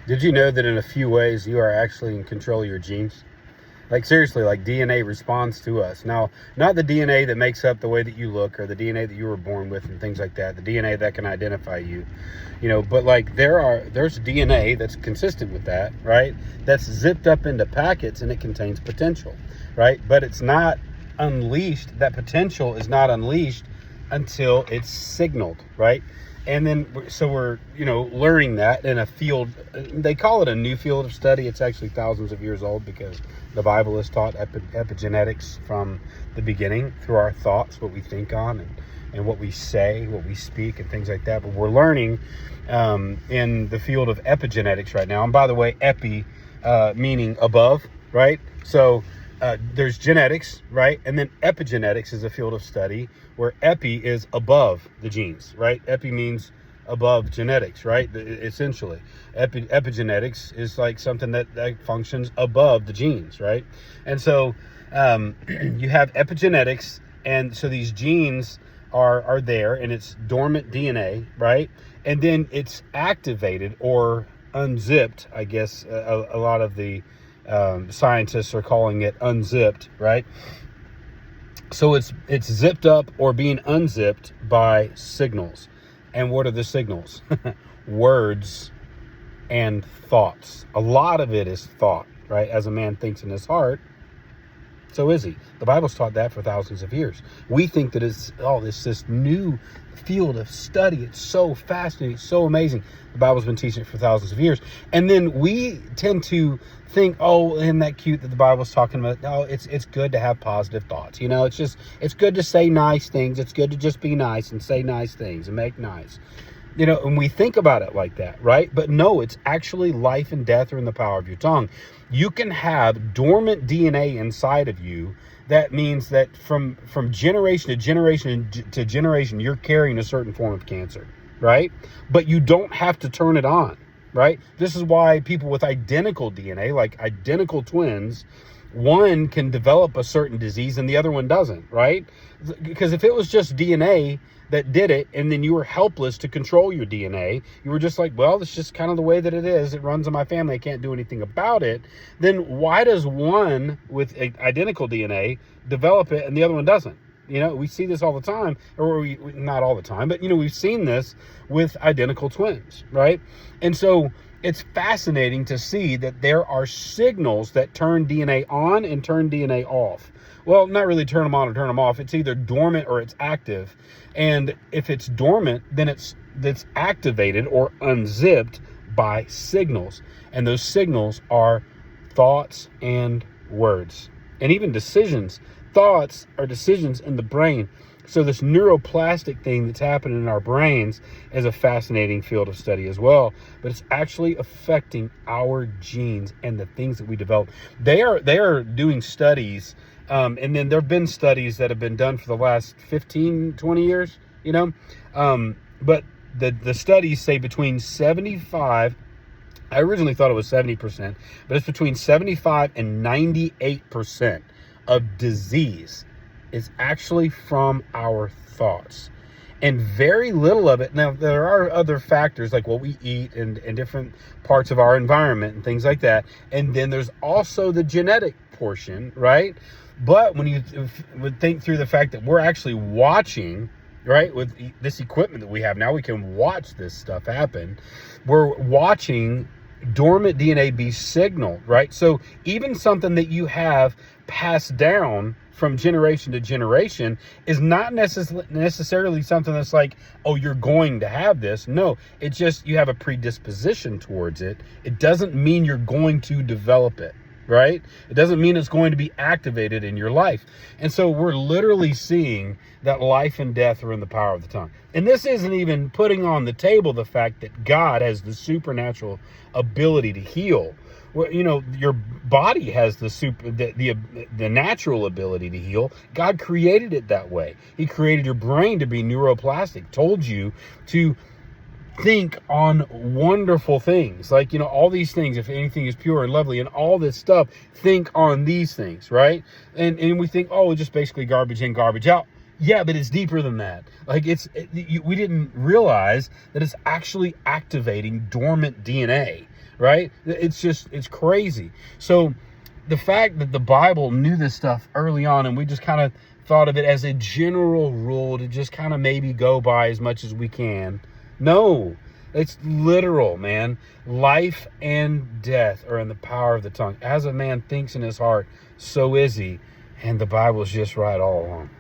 Did you know that in a few ways you are actually in control of your genes? Like seriously, like DNA responds to us. Now, not the DNA that makes up the way that you look or the DNA that you were born with and things like that, the DNA that can identify you, but like there's DNA that's consistent with that, right? That's zipped up into packets and it contains potential, right? But it's not unleashed. That potential is not unleashed until it's signaled, right? And then, so we're, learning that in a field, they call it a new field of study. It's actually thousands of years old because the Bible has taught epigenetics from the beginning through our thoughts, what we think on and what we say, what we speak and things like that. But we're learning in the field of epigenetics right now. And by the way, epi meaning above, right? So there's genetics, right? And then epigenetics is a field of study where epi is above the genes, right? Epi means above genetics, right? Essentially, epigenetics is like something that functions above the genes, right? And so you have epigenetics, and so these genes are there, and it's dormant DNA, right? And then it's activated or unzipped, I guess a lot of the scientists are calling it unzipped, right? So it's zipped up or being unzipped by signals. And what are the signals? Words and thoughts. A lot of it is thought, right? As a man thinks in his heart, so is he. The Bible's taught that for thousands of years. We think that it's this new field of study. It's so fascinating, it's so amazing. The Bible's been teaching it for thousands of years. And then we tend to think, oh, isn't that cute that the Bible's talking about? No, it's good to have positive thoughts. It's good to say nice things. It's good to just be nice and say nice things and make nice. And we think about it like that, right? But no, it's actually life and death are in the power of your tongue. You can have dormant DNA inside of you. That means that from generation to generation, you're carrying a certain form of cancer, right? But you don't have to turn it on, right? This is why people with identical DNA, like identical twins, one can develop a certain disease and the other one doesn't, right? Because if it was just DNA that did it, and then you were helpless to control your DNA, you were just like, well, it's just kind of the way that it is. It runs in my family. I can't do anything about it. Then why does one with identical DNA develop it and the other one doesn't? We see this all the time, or not all the time, but we've seen this with identical twins, right? And so it's fascinating to see that there are signals that turn DNA on and turn DNA off. Well, not really turn them on or turn them off. It's either dormant or it's active. And if it's dormant, then it's activated or unzipped by signals. And those signals are thoughts and words, and even decisions. Thoughts are decisions in the brain. So this neuroplastic thing that's happening in our brains is a fascinating field of study as well. But it's actually affecting our genes and the things that we develop. They are doing studies, and then there have been studies that have been done for the last 15, 20 years, but the studies say between 75, I originally thought it was 70%, but it's between 75 and 98% of disease is actually from our thoughts. And very little of it. Now, there are other factors like what we eat and different parts of our environment and things like that. And then there's also the genetic portion, right? But when you would think through the fact that we're actually watching, right, with this equipment that we have now, we can watch this stuff happen. We're watching dormant DNA be signaled, right? So even something that you have passed down from generation to generation is not necessarily something that's like, oh, you're going to have this. No, it's just you have a predisposition towards it. It doesn't mean you're going to develop it, right? It doesn't mean it's going to be activated in your life. And so we're literally seeing that life and death are in the power of the tongue. And this isn't even putting on the table the fact that God has the supernatural ability to heal. Well, your body has the natural ability to heal. God created it that way. He created your brain to be neuroplastic, told you to think on wonderful things, like, all these things. If anything is pure and lovely and all this stuff, think on these things, right? And we think, oh, it's just basically garbage in, garbage out. Yeah, but it's deeper than that. Like we didn't realize that it's actually activating dormant DNA, right? It's crazy. So the fact that the Bible knew this stuff early on, and we just kind of thought of it as a general rule to just kind of maybe go by as much as we can. No, it's literal, man. Life and death are in the power of the tongue. As a man thinks in his heart, so is he. And the Bible's just right all along.